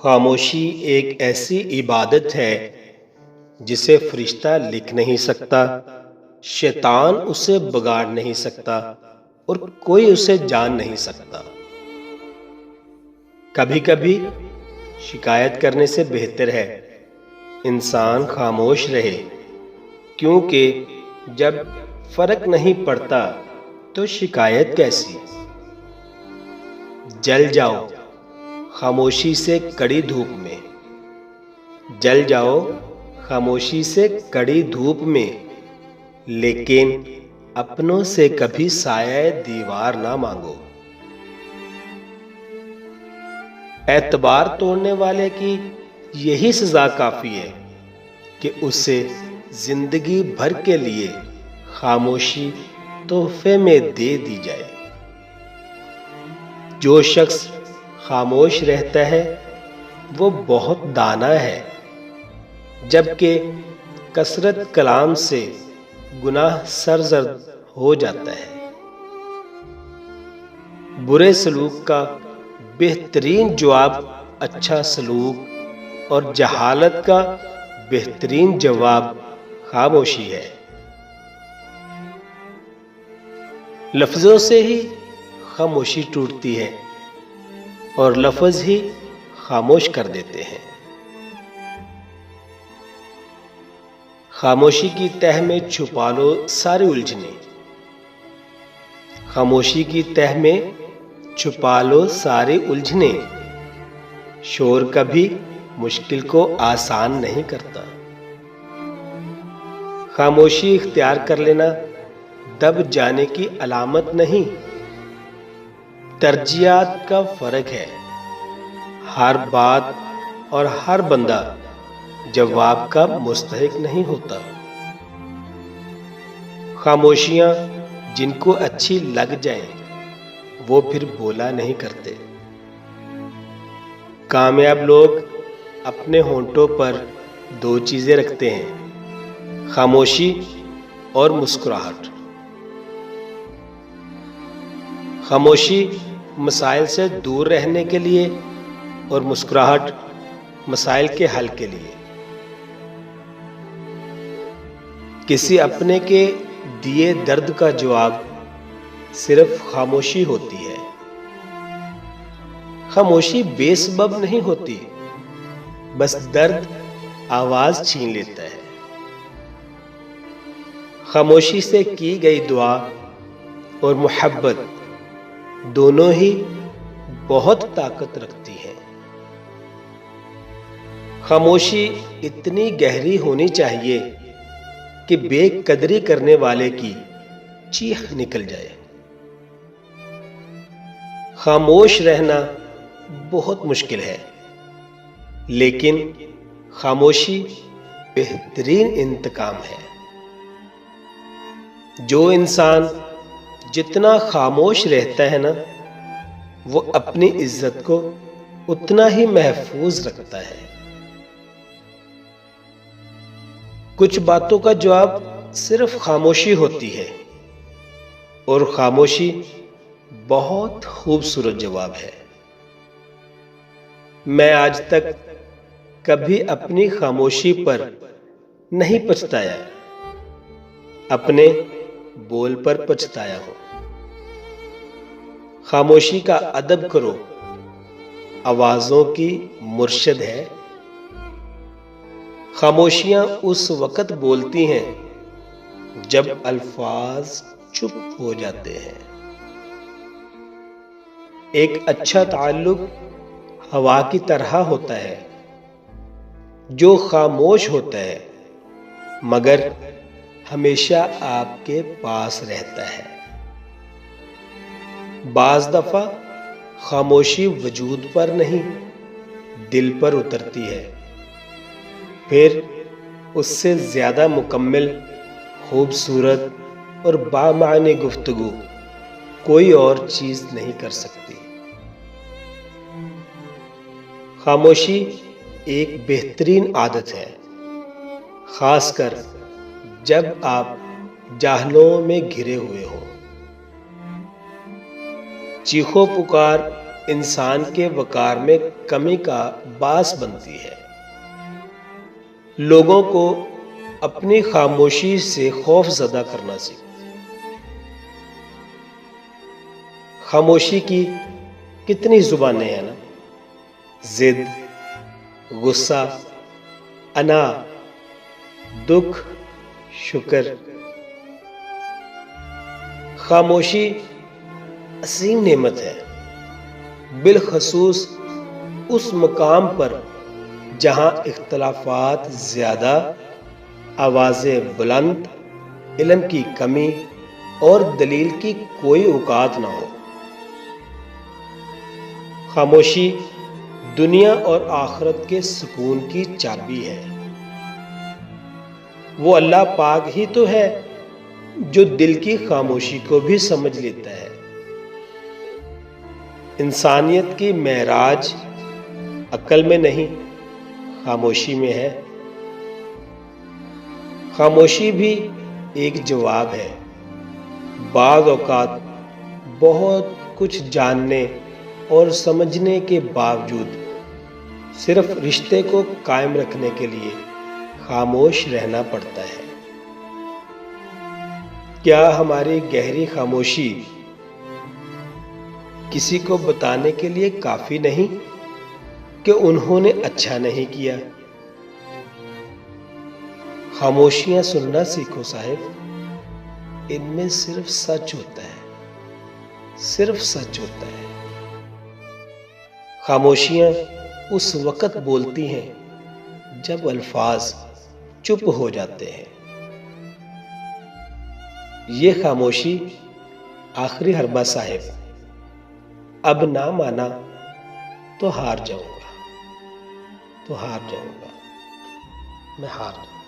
خاموشی ایک ایسی عبادت ہے جسے فرشتہ لکھ نہیں سکتا، شیطان اسے بگاڑ نہیں سکتا اور کوئی اسے جان نہیں سکتا۔ کبھی کبھی شکایت کرنے سے بہتر ہے انسان خاموش رہے، کیونکہ جب فرق نہیں پڑتا تو شکایت کیسی؟ جل جاؤ خاموشی سے کڑی دھوپ میں، جل جاؤ خاموشی سے کڑی دھوپ میں، لیکن اپنوں سے کبھی سایہ دیوار نہ مانگو۔ اعتبار توڑنے والے کی یہی سزا کافی ہے کہ اسے زندگی بھر کے لیے خاموشی تحفے میں دے دی جائے۔ جو شخص خاموش رہتا ہے وہ بہت دانا ہے، جبکہ کثرت کلام سے گناہ سرزد ہو جاتا ہے۔ برے سلوک کا بہترین جواب اچھا سلوک اور جہالت کا بہترین جواب خاموشی ہے۔ لفظوں سے ہی خاموشی ٹوٹتی ہے اور لفظ ہی خاموش کر دیتے ہیں۔ خاموشی کی تہ میں چھپا لو ساری الجھنیں، خاموشی کی تہ میں چھپا لو ساری الجھنیں، شور کبھی مشکل کو آسان نہیں کرتا۔ خاموشی اختیار کر لینا دب جانے کی علامت نہیں، ترجیحات کا فرق ہے۔ ہر بات اور ہر بندہ جواب کا مستحق نہیں ہوتا۔ خاموشیاں جن کو اچھی لگ جائیں وہ پھر بولا نہیں کرتے۔ کامیاب لوگ اپنے ہونٹوں پر دو چیزیں رکھتے ہیں، خاموشی اور مسکراہٹ۔ خاموشی مسائل سے دور رہنے کے لیے اور مسکراہٹ مسائل کے حل کے لیے۔ کسی اپنے کے دیے درد کا جواب صرف خاموشی ہوتی ہے۔ خاموشی بے سبب نہیں ہوتی، بس درد آواز چھین لیتا ہے۔ خاموشی سے کی گئی دعا اور محبت دونوں ہی بہت طاقت رکھتی ہیں۔ خاموشی اتنی گہری ہونی چاہیے کہ بے قدری کرنے والے کی چیخ نکل جائے۔ خاموش رہنا بہت مشکل ہے، لیکن خاموشی بہترین انتقام ہے۔ جو انسان جتنا خاموش رہتا ہے نا، وہ اپنی عزت کو اتنا ہی محفوظ رکھتا ہے۔ کچھ باتوں کا جواب صرف خاموشی ہوتی ہے، اور خاموشی بہت خوبصورت جواب ہے۔ میں آج تک کبھی اپنی خاموشی پر نہیں پچھتایا، اپنے بول پر پچھتایا ہوں۔ خاموشی کا ادب کرو، آوازوں کی مرشد ہے۔ خاموشیاں اس وقت بولتی ہیں جب الفاظ چپ ہو جاتے ہیں۔ ایک اچھا تعلق ہوا کی طرح ہوتا ہے جو خاموش ہوتا ہے مگر ہمیشہ آپ کے پاس رہتا ہے۔ بعض دفعہ خاموشی وجود پر نہیں، دل پر اترتی ہے، پھر اس سے زیادہ مکمل، خوبصورت اور بامعنی گفتگو کوئی اور چیز نہیں کر سکتی۔ خاموشی ایک بہترین عادت ہے، خاص کر جب آپ جاہلوں میں گھرے ہوئے ہوں۔ چیخو پکار انسان کے وقار میں کمی کا باعث بنتی ہے۔ لوگوں کو اپنی خاموشی سے خوف زدہ کرنا سیکھتی ہے۔ خاموشی کی کتنی زبانیں ہیں نا، ضد، غصہ، انا، دکھ، شکر۔ خاموشی عظیم نعمت ہے، بالخصوص اس مقام پر جہاں اختلافات زیادہ، آوازیں بلند، علم کی کمی اور دلیل کی کوئی اوقات نہ ہو۔ خاموشی دنیا اور آخرت کے سکون کی چابی ہے۔ وہ اللہ پاک ہی تو ہے جو دل کی خاموشی کو بھی سمجھ لیتا ہے۔ انسانیت کی معراج عقل میں نہیں، خاموشی میں ہے۔ خاموشی بھی ایک جواب ہے۔ بعض اوقات بہت کچھ جاننے اور سمجھنے کے باوجود صرف رشتے کو قائم رکھنے کے لیے خاموش رہنا پڑتا ہے۔ کیا ہماری گہری خاموشی کسی کو بتانے کے لیے کافی نہیں کہ انہوں نے اچھا نہیں کیا؟ خاموشیاں سننا سیکھو صاحب، ان میں صرف سچ ہوتا ہے، صرف سچ ہوتا ہے۔ خاموشیاں اس وقت بولتی ہیں جب الفاظ چپ ہو جاتے ہیں۔ یہ خاموشی آخری حربہ صاحب، اب نہ مانا تو ہار جاؤں گا، میں ہار جاؤں گا۔